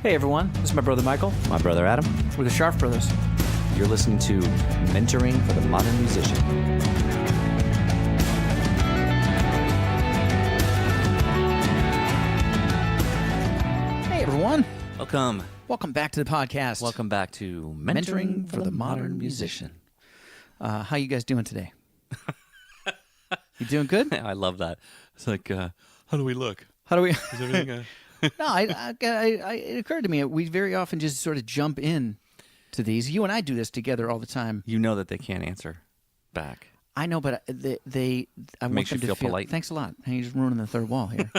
Hey everyone, this is my brother Michael. My brother Adam. We're the Sharp Brothers. You're listening to Mentoring for the Modern Musician. Hey everyone, Welcome. welcome back to the podcast. Welcome back to Mentoring for the Modern Musician. How you guys doing today? You doing good? I love that. It's like, how do we look? How do we? Is everything? No, it occurred to me we very often just sort of jump in to these. You and I do this together all the time. You know that they can't answer back. I know, but I want Makes them you to feel polite. Thanks a lot. Hey, you're just ruining the third wall here.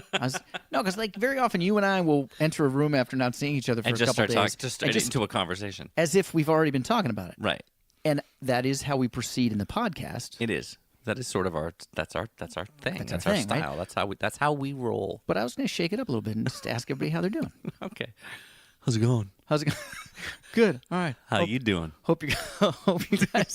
No, because like very often you and I will enter a room after not seeing each other for And a just couple start days, talking, just and straight into a conversation. as if we've already been talking about it. Right. And that is how we proceed in the podcast. It is. That is sort of our thing. That's our That's our thing, right? style. That's how we roll. But I was going to shake it up a little bit and just ask everybody how they're doing. Okay. How's it going? How's it going? Good. All right. How you doing? Hope you guys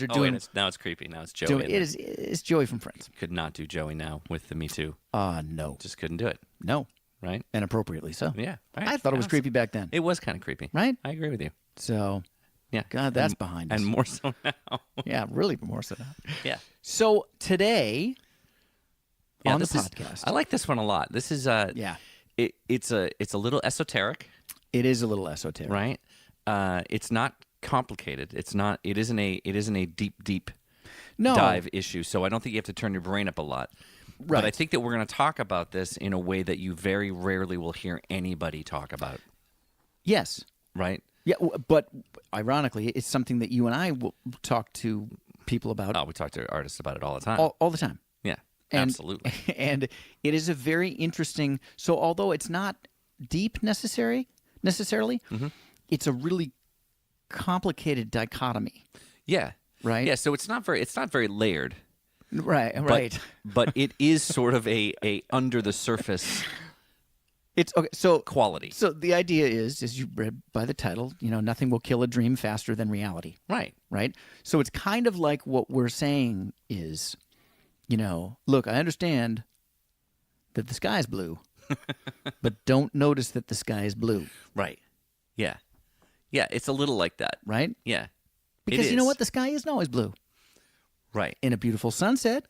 are Oh, doing. and now it's creepy. Now it's Joey. doing isn't it's Joey from Friends. Could not do Joey now with the Me Too. No, Just couldn't do it. no, Right? and appropriately so. Yeah. Right. I thought it was Yes. creepy back then. It was kind of creepy. Right? I agree with you. So, Yeah. God, that's behind us. And more so now. Yeah, really more so now. Yeah. So today Yeah, on the this is- podcast, I like this one a lot. This is yeah, it's a little esoteric, it is a little esoteric, right? It's not complicated. It isn't a deep No, dive issue. So I don't think you have to turn your brain up a lot. But I Right. think that we're going to talk about this in a way that you very rarely will hear anybody talk about, yes, right? yeah, but ironically, it's something that you and I will talk to people about Oh, we talk to artists about it all the time. all the time. Yeah, And, absolutely. And it is a very interesting. So although it's not deep necessarily, Mm-hmm. it's a really complicated dichotomy. Yeah. Right? Yeah, so it's not very layered. Right. But, Right. But it is sort of a under the surface It's okay. So quality. so the idea is, as you read by the title, nothing will kill a dream faster than reality. Right. Right. So it's kind of like what we're saying is, look, I understand that the sky is blue, but don't notice that the sky is blue. Right. Yeah. Yeah, it's a little like that. Right. Yeah. Because It you know is. what? The sky isn't always blue. Right. In a beautiful sunset,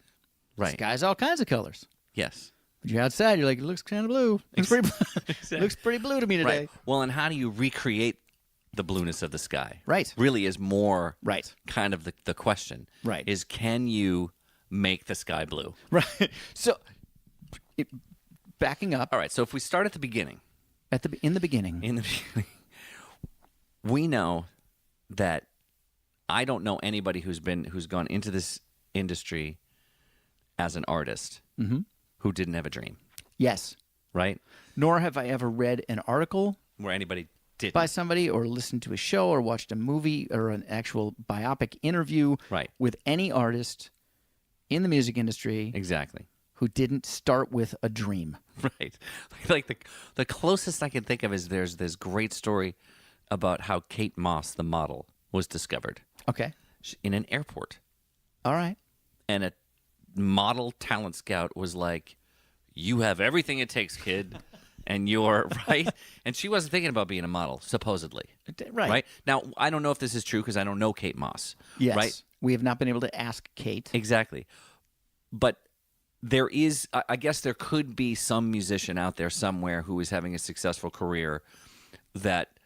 Right. sky's all kinds of colors. Yes. But you're outside, you're like, it looks kind of blue. Looks pretty, looks pretty blue to me today. Right. Well, and how do you recreate the blueness of the sky? Right. Really is more Right. kind of the question. Right. Is can you make the sky blue? Right. So, backing up All right. So if we start at the beginning, in the beginning, in the beginning, we know that I don't know anybody who's gone into this industry as an artist who didn't have a dream, yes. right? Nor have I ever read an article Where anybody didn't. by somebody or listened to a show or watched a movie or an actual biopic interview Right. with any artist in the music industry Exactly. who didn't start with a dream. Right. Like the closest I can think of is there's this great story about how Kate Moss, the model, was discovered Okay. in an airport. All right. And a model talent scout was like, "You have everything it takes, kid." And you're right. And she wasn't thinking about being a model, supposedly. Right. Right. Now, I don't know if this is true because I don't know Kate Moss. Yes. Right. We have not been able to ask Kate. Exactly. But there is, I guess there could be some musician out there somewhere who is having a successful career that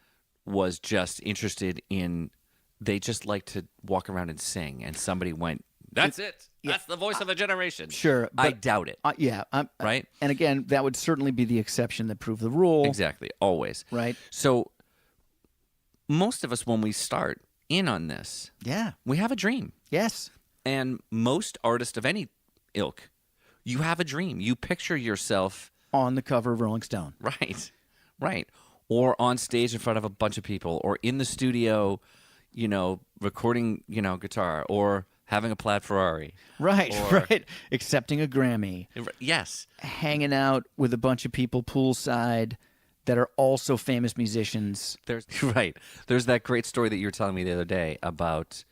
was just interested in, they just like to walk around and sing. And somebody went, "That's it. That's the voice of a generation." Sure, I but- doubt it. Yeah. Right? And again, that would certainly be the exception that proved the rule. Exactly. Always. Right. So most of us, when we start in on this, Yeah. we have a dream. Yes. And most artists of any ilk, you have a dream. You picture yourself On the cover of Rolling Stone. right, right, or on stage in front of a bunch of people, or in the studio, recording, guitar, or having a plaid Ferrari. Right. Or- Right. Accepting a Grammy. Yes, Hanging out with a bunch of people poolside that are also famous musicians. there's right. There's that great story that you were telling me the other day about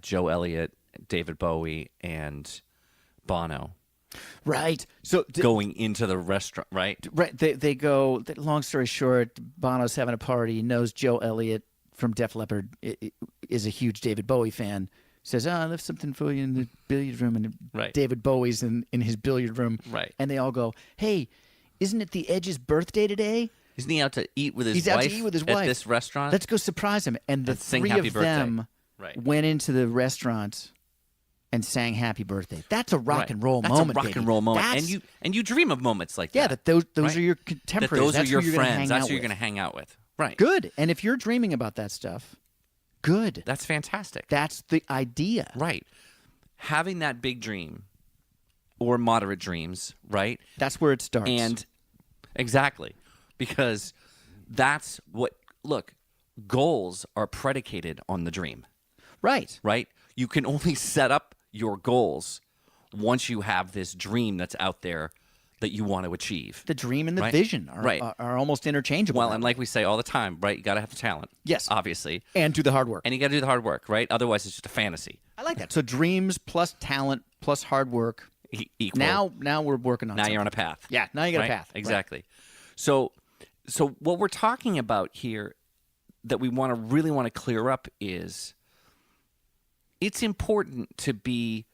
Joe Elliott, David Bowie, and Bono Right. So going into the restaurant, right? right, they go. Long story short, Bono's having a party. He knows Joe Elliott from Def Leppard is a huge David Bowie fan. Says, "Oh, I left something for you in the billiard room," and Right. David Bowie's in his billiard room. Right. And they all go, "Hey, isn't it the Edge's birthday today? Isn't he out to eat with his He's wife out to eat with his at wife. this restaurant? Let's go surprise him." And the And sing three happy of birthday. them Right. went into the restaurant and sang "Happy Birthday." That's a rock Right. and roll That's moment. a rock baby. and roll moment. That's- And you dream of moments like yeah, that. those right? are your That contemporaries. those That's are your who you're gonna friends. hang That's out who you're with. going to hang out with. Right. Good. And if you're dreaming about that stuff, good. That's fantastic. That's the idea. Right. Having that big dream or moderate dreams, right? That's where it starts. And exactly. Because that's what, look, goals are predicated on the dream, right. right? You can only set up your goals once you have this dream that's out there that you want to achieve. The dream and the Right. vision are, Right. are almost interchangeable. Well, that and way. like we say all the time, right? You got to have the talent. Yes. Obviously. and do the hard work. And you got to do the hard work, right? Otherwise, it's just a fantasy. I like that. So dreams plus talent plus hard work. Equal. Now we're working on Now something. you're on a path. Yeah, now you got right? a path. Right. Exactly. So what we're talking about here that we really want to clear up is it's important to be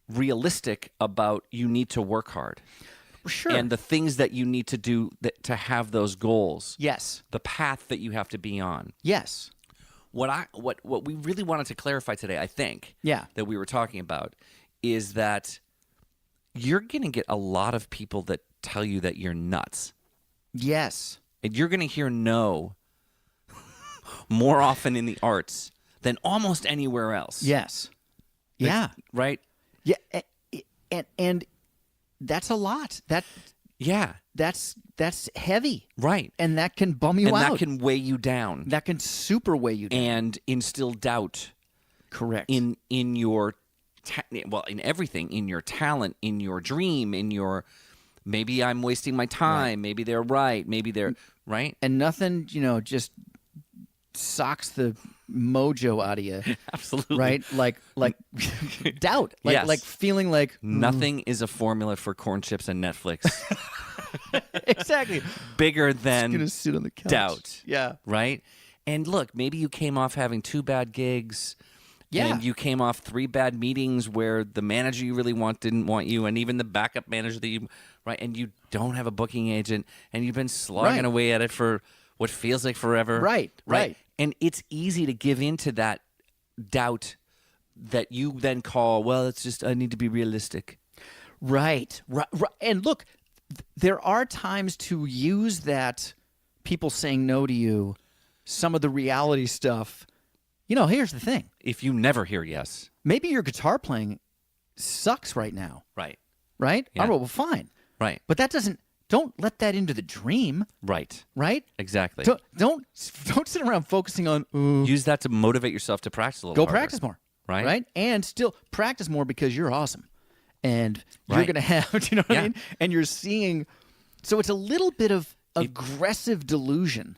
realistic about you need to work hard Sure. and the things that you need to do to have those goals. yes. The path that you have to be on. Yes. What we really wanted to clarify today, I think, Yeah. that we were talking about is that you're going to get a lot of people that tell you that you're nuts. Yes. And you're going to hear no more often in the arts than almost anywhere else. Yes. Yeah. Right? Yeah. And that's a lot. Yeah. That's heavy. Right. And that can bum you And out. that can weigh you down That can super weigh you down. and instill doubt Correct. in your in everything, in your talent, in your dream, in your maybe I'm wasting my time, maybe they're right, maybe they're right? and nothing, just socks the mojo out of you, Absolutely. right? Like doubt, Yes. like feeling like Nothing is a formula for corn chips and Netflix exactly bigger than gonna sit on the couch. doubt. Yeah. Right? And look, maybe you came off having 2 bad gigs. Yeah. And you came off 3 bad meetings where the manager you really didn't want you, and even the backup manager that you, right? And you don't have a booking agent, and you've been slogging Right. away at it for what feels like forever. Right. And it's easy to give into that doubt that you then call, well, it's just, I need to be realistic. Right. And look, there are times to use that people saying no to you, some of the reality stuff. Here's the thing. If you never hear yes. Maybe your guitar playing sucks right now, Right. right? Yeah. All right, well, fine. Right. But don't let that into the dream, Right. right? Exactly. Don't sit around focusing on Use that to motivate yourself to practice a little go harder. practice more, Right. Right? And still practice more because you're awesome. And you're Right. going to have, do you know what I Yeah. mean? And you're seeing so it's a little bit of aggressive delusion.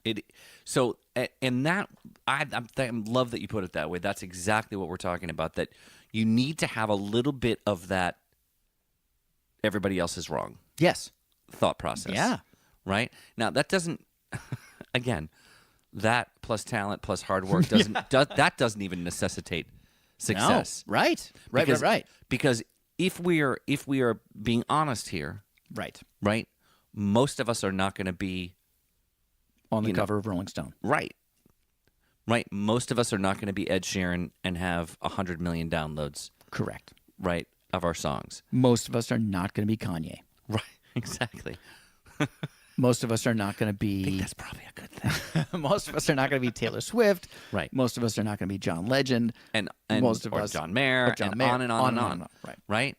And that I love that you put it that way. That's exactly what we're talking about. That you need to have a little bit of that. Everybody else is wrong Yes. thought process. Yeah. Right now, that doesn't. Again, that plus talent plus hard work that doesn't even necessitate success. No. Right. Because- Right. Because if we are being honest here, Right. right, most of us are not going to be On the You know. cover of Rolling Stone. right. Right. Most of us are not going to be Ed Sheeran and have 100 million downloads, Correct. right, of our songs. Most of us are not going to be Kanye. Right. Exactly. Most of us are not going to be That's probably a good thing. most of us are not going to be Taylor Swift. Right. Most of us are not going to be John Legend. And most of or us John Mayer, or John and Mayer, on and on and on. Right. Right.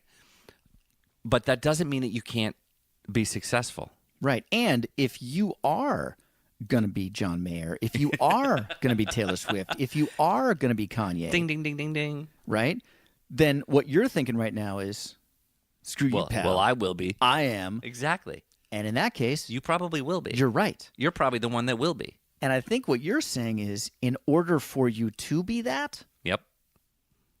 But that doesn't mean that you can't be successful. Right. And if you are going to be John Mayer, if you are going to be Taylor Swift, if you are going to be Kanye, Ding, ding, ding, ding, ding. right? Then what you're thinking right now is, screw you, pal. Well, I will be. I am. Exactly. And in that case, You probably will be. you're right. You're probably the one that will be. And I think what you're saying is, in order for you to be that, Yep.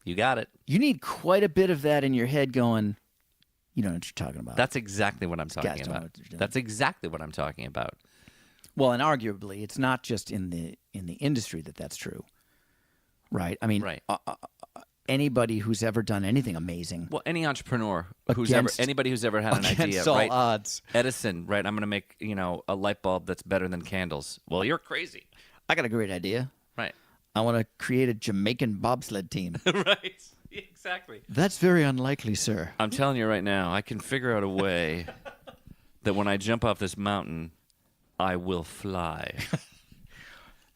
You got it. you need quite a bit of that in your head going, You know what you're talking about. That's exactly what I'm guys talking don't know about. what they're doing. That's exactly what I'm talking about. Well, and arguably, it's not just in the industry that's true, right? I mean, Right. Anybody who's ever done anything amazing, Well, any entrepreneur Against- anybody who's ever had an idea, against all right? odds. Edison, right? I'm going to make, a light bulb that's better than candles. Well, you're crazy. I got a great idea. Right. I want to create a Jamaican bobsled team. Right. Exactly. That's very unlikely, sir. I'm telling you right now, I can figure out a way that when I jump off this mountain, I will fly.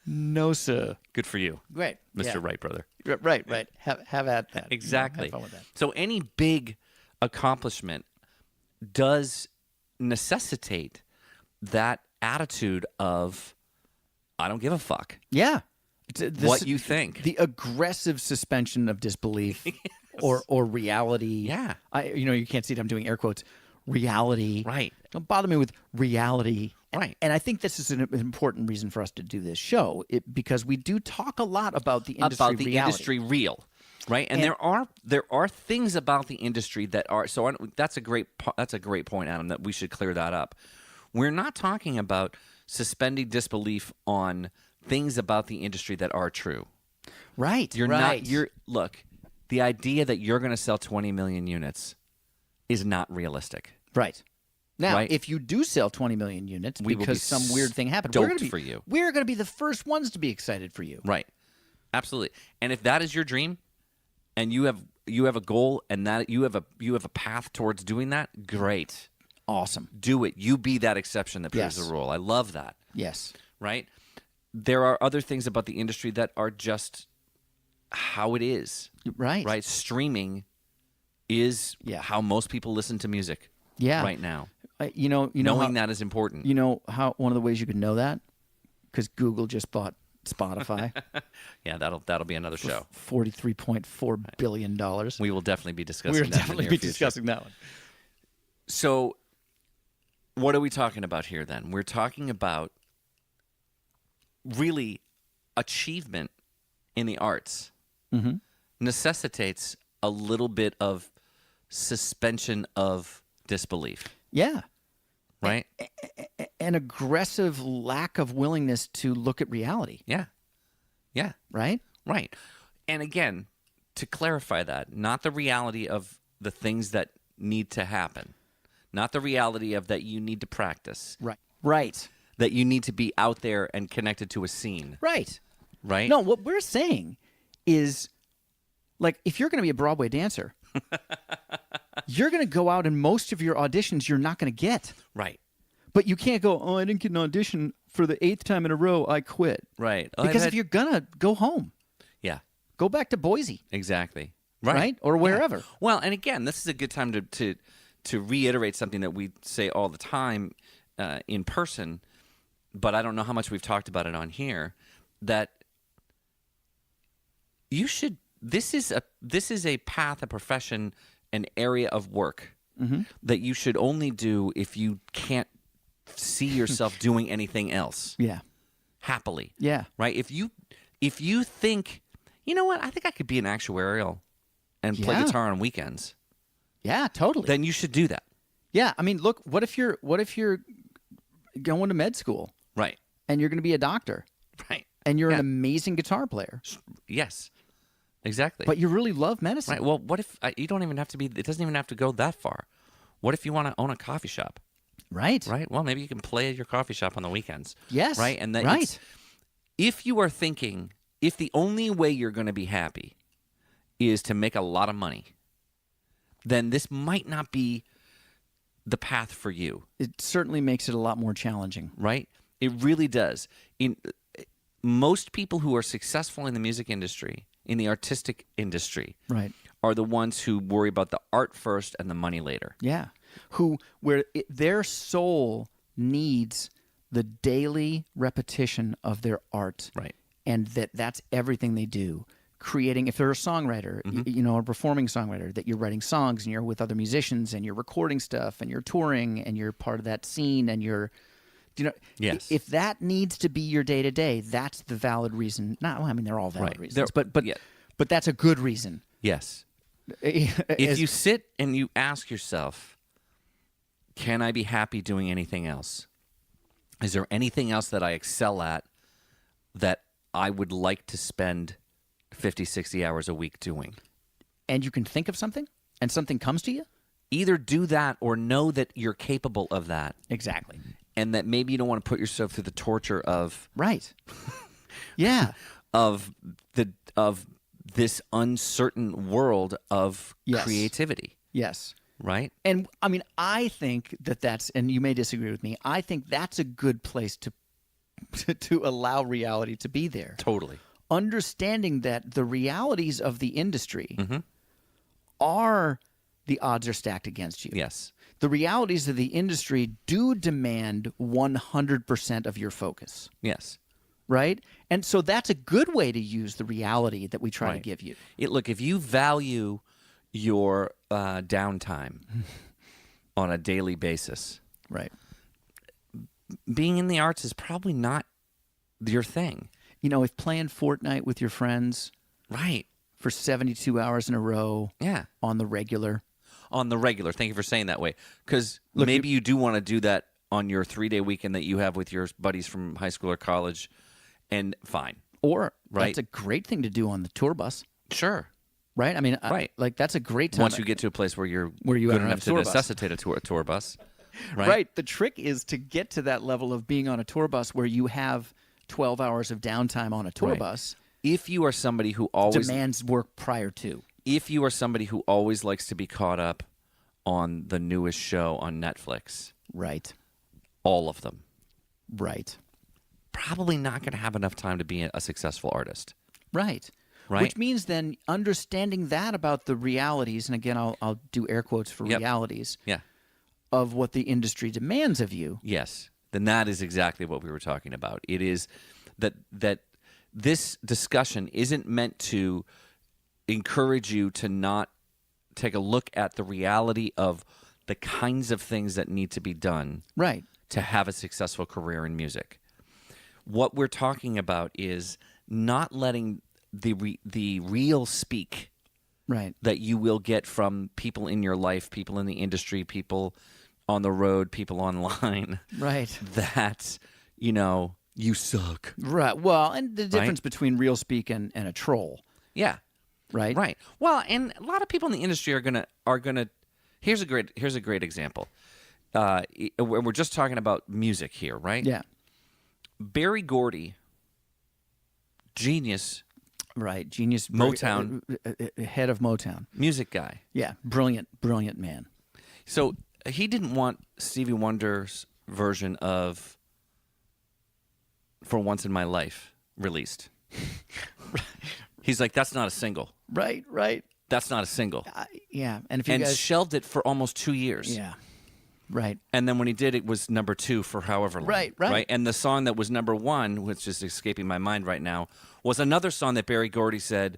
No, sir. Good for you, Great, Mr. Yeah. Wright brother. Right. Have at that. Exactly. Have fun with that. So any big accomplishment does necessitate that attitude of I don't give a fuck Yeah. what you think. The aggressive suspension of disbelief or reality. Yeah. You can't see it. I'm doing air quotes. Reality. Right. Don't bother me with reality. Right. And I think this is an important reason for us to do this show because we do talk a lot about the industry About the reality. industry real, right? And there are things about the industry that are so. That's a great point, Adam. That we should clear that up. We're not talking about suspending disbelief on things about the industry that are true. Right. You're right. not. Look. The idea that you're going to sell 20 million units is not realistic. Right. Now, Right. if you do sell 20 million units We will be because some weird thing happened, stoked for you. We're going to be the first ones to be excited for you. Right. Absolutely. And if that is your dream, and you have a goal, and that you have a path towards doing that, great. Awesome. Do it. You be that exception that proves Yes. the rule. I love that. Yes. Right. There are other things about the industry that are just how it is. Right. Right. Streaming is Yeah. how most people listen to music. Yeah. Right now. You know Knowing how, that is important. You know how one of the ways you can know that? Because Google just bought Spotify. Yeah, that'll be another show. $43.4 billion. We will definitely be discussing We'll that in the definitely near be future. discussing that one. So, what are we talking about here then? We're talking about really achievement in the arts necessitates a little bit of suspension of disbelief, Yeah. right? An aggressive lack of willingness to look at reality, Yeah. Yeah. right? Right. And again, to clarify that, not the reality of the things that need to happen, not the reality of that you need to practice, Right. Right. that you need to be out there and connected to a scene, Right. right? No, what we're saying is, like, if you're going to be a Broadway dancer, you're going to go out and most of your auditions you're not going to get. Right. But you can't go, oh, I didn't get an audition for the 8th time in a row, I quit. Right. Because if you're going to go home, Yeah, go back to Boise, exactly. right? Or wherever. Yeah. Well, and again, this is a good time to reiterate something that we say all the time in person, but I don't know how much we've talked about it on here, that you should this is a path, a profession, an area of work that you should only do if you can't see yourself doing anything else Yeah. happily. Yeah. Right? If you think, you know what, I think I could be an actuarial and play Yeah. guitar on weekends, Yeah, totally. then you should do that. Yeah, I mean, look, what if you're going to med school Right. and you're going to be a doctor Right. and you're Yeah. an amazing guitar player, Yes. Exactly. but you really love medicine? right. Well, what if you don't even have to be? It doesn't even have to go that far. What if you want to own a coffee shop? Right. Right. Well, maybe you can play at your coffee shop on the weekends. Yes. Right. And that right. if you are thinking, if the only way you're going to be happy is to make a lot of money, then this might not be the path for you. It certainly makes it a lot more challenging. Right? It really does. In most people who are successful in the music industry, in the artistic industry, Right. are the ones who worry about the art first and the money later. Yeah. Their soul needs the daily repetition of their art. Right. And that's everything they do. Creating, if they're a songwriter, a performing songwriter, that you're writing songs and you're with other musicians and you're recording stuff and you're touring and you're part of that scene and Yes. if that needs to be your day to day, that's the valid reason. They're all valid Right. reasons, They're- but yeah. but that's a good reason. Yes. If you sit and you ask yourself, can I be happy doing anything else? Is there anything else that I excel at that I would like to spend 50, 60 hours a week doing? And you can think of something, and something comes to you? Either do that or know that you're capable of that, Exactly. and that maybe you don't want to put yourself through the torture of Right. Yeah. of this uncertain world of Yes. creativity, Yes. right? And I mean, I think that's, and you may disagree with me, I think that's a good place to allow reality to be there. Totally. Understanding that the realities of the industry are, the odds are stacked against you. Yes. The realities of the industry do demand 100% of your focus, Yes. right? And so that's a good way to use the reality that we try to Right. give you. Look, if you value your downtime on a daily basis, Right. being in the arts is probably not your thing. You know, if playing Fortnite with your friends Right. for 72 hours in a row Yeah. on the regular, On the regular. Thank you for saying that way. Because maybe you do want to do that on your 3-day weekend that you have with your buddies from high school or college, and fine. or Right. that's a great thing to do on the tour bus, Sure. right? I mean, Right. like that's a great time. Once you get to a place where you're Where you good are on a enough to tour bus. necessitate a tour bus. Right. Right. The trick is to get to that level of being on a tour bus where you have 12 hours of downtime on a tour Right. bus. If you are somebody who always Demands work prior to. if you are somebody who always likes to be caught up on the newest show on Netflix, Right. all of them, Right. probably not going to have enough time to be a successful artist. Right. Right. Which means then understanding that about the realities, and again, I'll do air quotes for Yep. realities Yeah. of what the industry demands of you. Yes. Then that is exactly what we were talking about. It is that this discussion isn't meant to encourage you to not take a look at the reality of the kinds of things that need to be done Right. to have a successful career in music. What we're talking about is not letting the real speak Right. that you will get from people in your life, people in the industry, people on the road, people online, Right. that, you suck. Right. Well, and the difference between real speak and a troll, Yeah. right? Right. Well, and a lot of people in the industry are gonna. Here's a great example. We're just talking about music here, right? Yeah. Barry Gordy, genius Right. Genius. Motown. Head of Motown. music guy. Yeah. Brilliant, brilliant man. So he didn't want Stevie Wonder's version of "For Once in My Life" released. He's like, that's not a single. Right. Right. That's not a single. Yeah. And if you And guys. shelved it for almost 2 years. Yeah. Right. And then when he did, it was number 2 for however long. Right. And the song that was number 1, which is escaping my mind right now, was another song that Barry Gordy said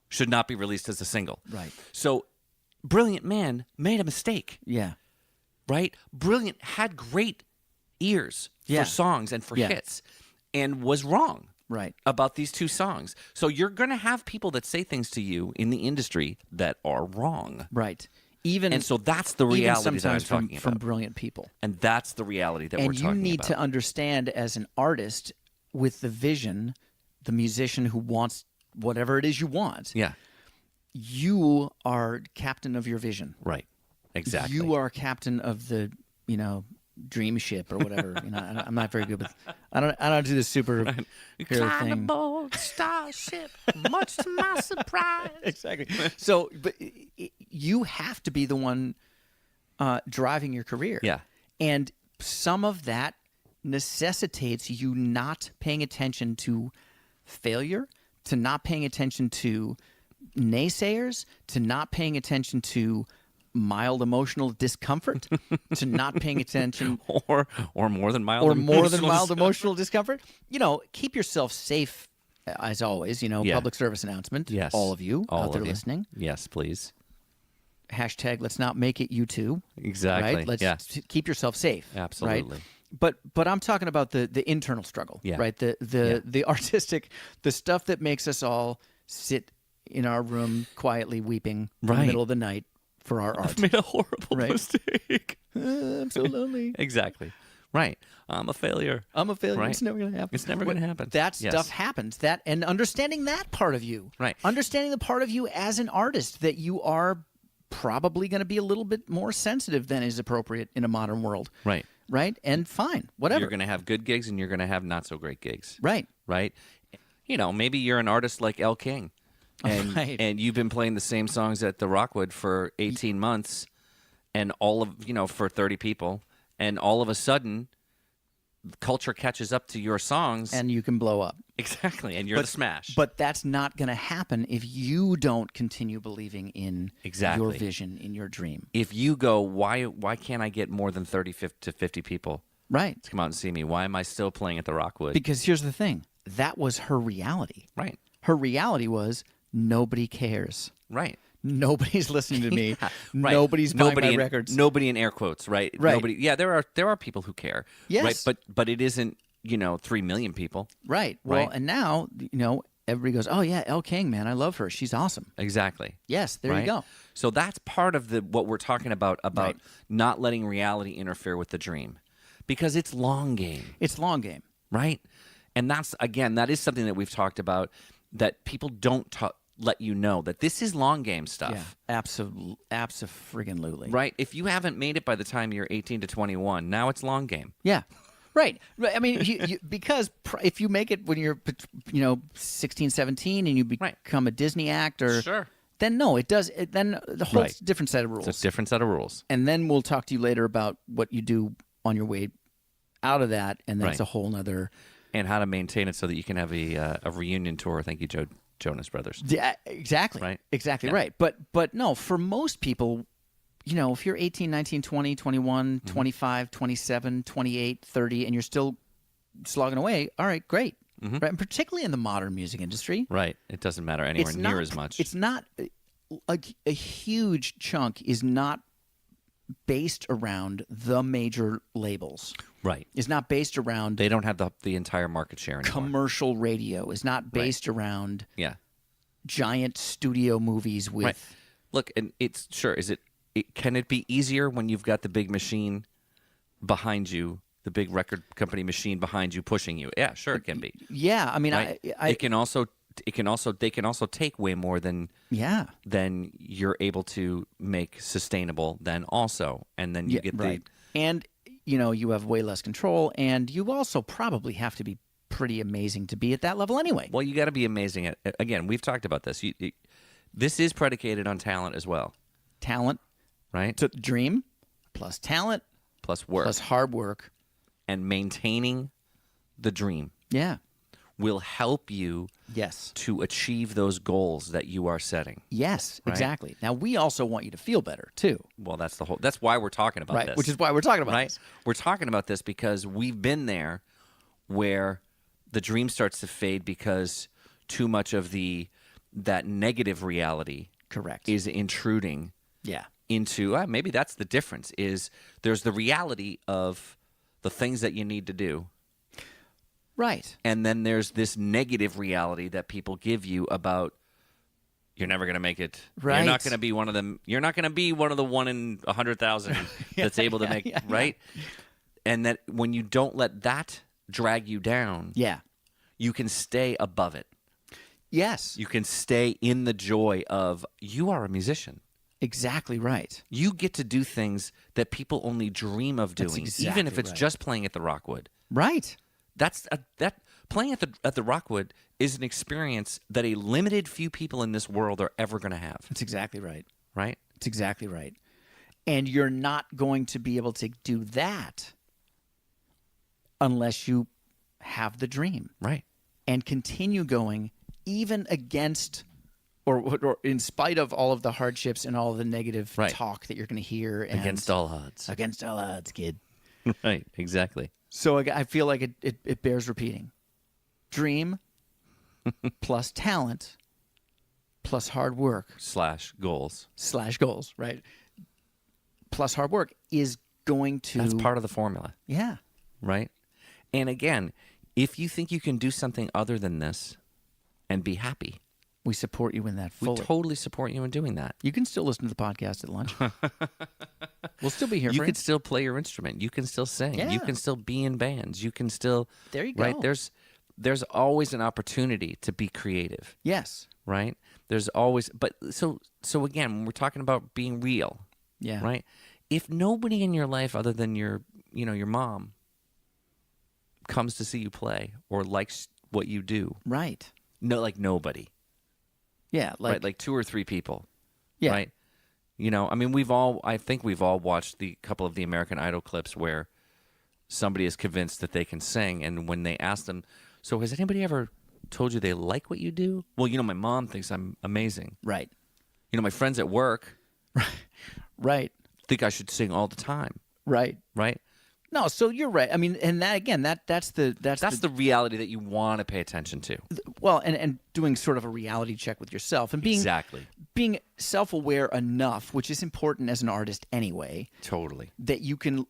should not be released as a single. Right. So, brilliant man made a mistake, Yeah. right? Brilliant had great ears Yeah. for songs and for Yeah. hits, and was wrong Right. about these 2 songs. So you're going to have people that say things to you in the industry that are wrong. Right. Even And so that's the even reality that I'm sometimes talking from about. brilliant people. And that's the reality that we're And talking you need about. to understand as an artist with the vision, the musician who wants whatever it is you want. Yeah, You are captain of your vision. right. Exactly. You are captain of the, dream ship or whatever. I'm not very good with. I don't do the super hero thing. board starship, much to my surprise. Exactly. So, but you have to be the one driving your career. Yeah. And some of that necessitates you not paying attention to failure, to not paying attention to naysayers, to not paying attention to mild emotional discomfort, to not paying attention Or more than mild. or more than emotional mild emotional discomfort. Keep yourself safe as always. Yeah. Public service announcement. Yes. All of you All out there of you. listening. Yes, please. Hashtag let's not make it you too. Exactly. Right? Let's Yeah. keep yourself safe. Absolutely. Right? But I'm talking about the internal struggle. Yeah. Right. The artistic, the stuff that makes us all sit in our room quietly weeping in the Right. middle of the night for our art. I've made a horrible Right. mistake. I'm so lonely. Exactly. Right. I'm a failure. I'm a failure. Right. It's never going to happen. It's never gonna happen. That Yes. stuff happens. And understanding that part of you. Right. Understanding the part of you as an artist that you are probably going to be a little bit more sensitive than is appropriate in a modern world. Right. Right? And fine. Whatever. You're going to have good gigs and you're going to have not so great gigs. Right. Right. You know, maybe you're an artist like Elle King, and Right. and you've been playing the same songs at the Rockwood for 18 months, and for 30 people, and all of a sudden, culture catches up to your songs, And you can blow up. exactly, and you're the smash. But that's not going to happen if you don't continue believing in Exactly. your vision, in your dream. if you go, why can't I get more than 30 to 50 people Right. to come out and see me? Why am I still playing at the Rockwood? Because here's the thing. That was her reality. Right. Her reality was nobody cares. Right. Nobody's listening to me. Right. Nobody's buying Nobody my in, records. Nobody in air quotes, right? Right. Nobody. Yeah, there are people who care. Yes. Right. But it isn't 3 million people. Right. Well, Right. and now, everybody goes, oh, yeah, Elle King, man. I love her. She's awesome. Exactly. Yes, there you Right? go. So that's part of what we're talking about Right. not letting reality interfere with the dream, because it's long game, It's long game. right? And that is something that we've talked about, that people don't let you know that this is long game stuff. Yeah. Absolutely. Right? If you haven't made it by the time you're 18 to 21, now it's long game. Yeah. Right. I mean, because if you make it when you're, 16, 17 and you become a Disney actor, Sure. then no, it does. Then the whole Right. different set of rules. It's a different set of rules. And then we'll talk to you later about what you do on your way out of that. And that's Right. a whole nother. And how to maintain it so that you can have a reunion tour. Thank you, Jonas Brothers. Yeah, exactly. Right. Exactly Yeah. right. But no, for most people, if you're 18, 19, 20, 21, Mm-hmm. 25, 27, 28, 30, and you're still slogging away, all right, great. Mm-hmm. Right? And particularly in the modern music industry, Right. It doesn't matter anywhere near as much. It's not a huge chunk is not based around the major labels. right. Is not based around They don't have the entire market share anymore. commercial radio. Is not based around Yeah. giant studio movies with Right. Look, and it's sure. Can it be easier when you've got the big machine behind you, the big record company machine behind you pushing you? Yeah, sure, it can be. Yeah, I mean, Right? They can also take way more than yeah, you're able to make sustainable. Then also, and then you get right. And you have way less control, and you also probably have to be pretty amazing to be at that level anyway. Well, you got to be amazing at. Again, we've talked about this. This is predicated on talent as well, Talent right? to dream, plus talent, Plus work plus hard work. and maintaining the dream Yeah. will help you Yes. to achieve those goals that you are setting. Yes. Right? Exactly. Now we also want you to feel better too, Well, that's why we're talking about right? this. Which is why we're talking about right? this. We're talking about this because we've been there where the dream starts to fade because too much of that negative reality Correct. is intruding Yeah. into maybe that's the difference is there's the reality of the things that you need to do, Right. and then there's this negative reality that people give you about you're never going to make it. You're Right. not going to be one of them. You're not going to be one of the 1 in 100,000 that's able to make right. And that when you don't let that drag you down, Yeah. you can stay above it. Yes. You can stay in the joy of you are a musician. Exactly right. You get to do things that people only dream of That's doing, exactly even if it's right. just playing at the Rockwood. Right. That playing at the Rockwood is an experience that a limited few people in this world are ever going to have. That's exactly right. Right? That's exactly right. And you're not going to be able to do that unless you have the dream Right. and continue going even against or in spite of all of the hardships and all of the negative Right. talk that you're going to hear and Against all odds. against all odds, kid. Right. Exactly. So I feel like it bears repeating. Dream plus talent plus hard work / goals. / goals, right? Plus hard work is going to That's part of the formula. yeah. Right? And again, if you think you can do something other than this and be happy, We support you in that We fully. totally support you in doing that. You can still listen to the podcast at lunch. We'll still be here You for can still play your instrument. You can still sing. Yeah. You can still be in bands. You can still There you go. right. There's always an opportunity to be creative. Yes. Right. There's always but so again when we're talking about being real. Yeah. Right. If nobody in your life other than your mom comes to see you play or likes what you do, Right. like nobody, Yeah. right? Like 2 or 3 people, yeah. right? I mean, I think we've all watched the couple of the American Idol clips where somebody is convinced that they can sing, and when they ask them, so has anybody ever told you they like what you do? Well, my mom thinks I'm amazing. Right. My friends at work Right. think I should sing all the time, Right. right? No, so you're right. I mean, and that again, that's That's the reality that you want to pay attention to. well, and doing sort of a reality check with yourself and Exactly. being self-aware enough, which is important as an artist anyway, Totally. that you can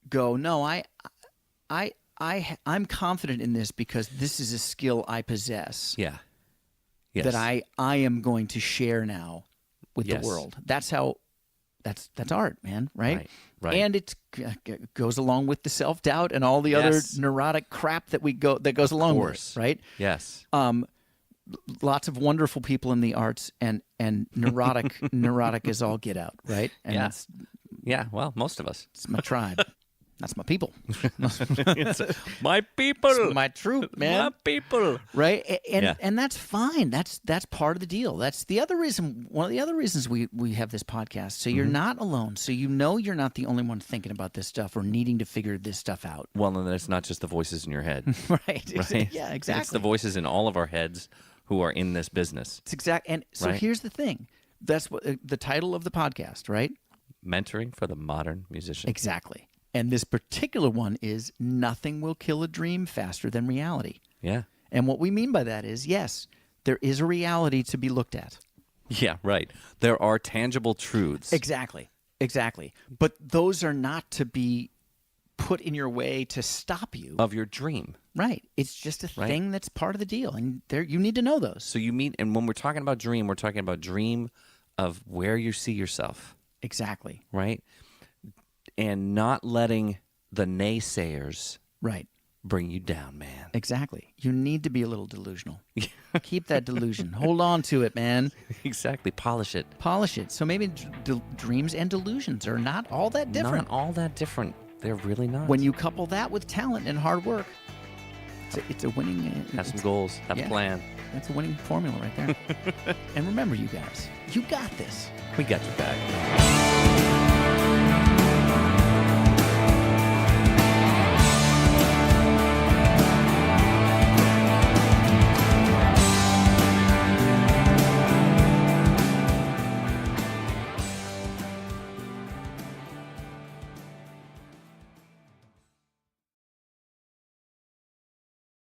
go, no, I'm confident in this because this is a skill I possess Yeah. Yes. that I am going to share now with Yes. the world. That's how that's art, man, right? Right. And it goes along with the self-doubt and all the Yes. other neurotic crap that goes along with course. it, right? Yes. Lots of wonderful people in the arts and neurotic is all get out, right? And Yeah. that's Yeah. Well, most of us. it's my tribe. That's my people. My people. It's my troop, man. My people. Right? And Yeah. and that's fine. That's part of the deal. That's the other reason. One of the other reasons we have this podcast. So you're not alone. So you're not the only one thinking about this stuff or needing to figure this stuff out. Well, and it's not just the voices in your head, Right? right? Yeah, exactly. It's the voices in all of our heads who are in this business. It's exact. And so Right. here's the thing. That's what the title of the podcast, right? Mentoring for the modern musician. Exactly. And this particular one is nothing will kill a dream faster than reality. Yeah. And what we mean by that is, yes, there is a reality to be looked at. Yeah, right. There are tangible truths. Exactly. But those are not to be put in your way to stop you. Of your dream. Right. It's just a Right. thing that's part of the deal. And you need to know those. So and when we're talking about dream, we're talking about dream of where you see yourself, Exactly. right? And not letting the naysayers Right. bring you down, man. Exactly. You need to be a little delusional. Keep that delusion. Hold on to it, man. Exactly. Polish it. Polish it. So maybe dreams and delusions are not all that different. Not all that different. They're really not. When you couple that with talent and hard work, it's a winning. have some goals, have yeah. a plan. That's a winning formula right there. And remember, you guys, you got this. We got your back.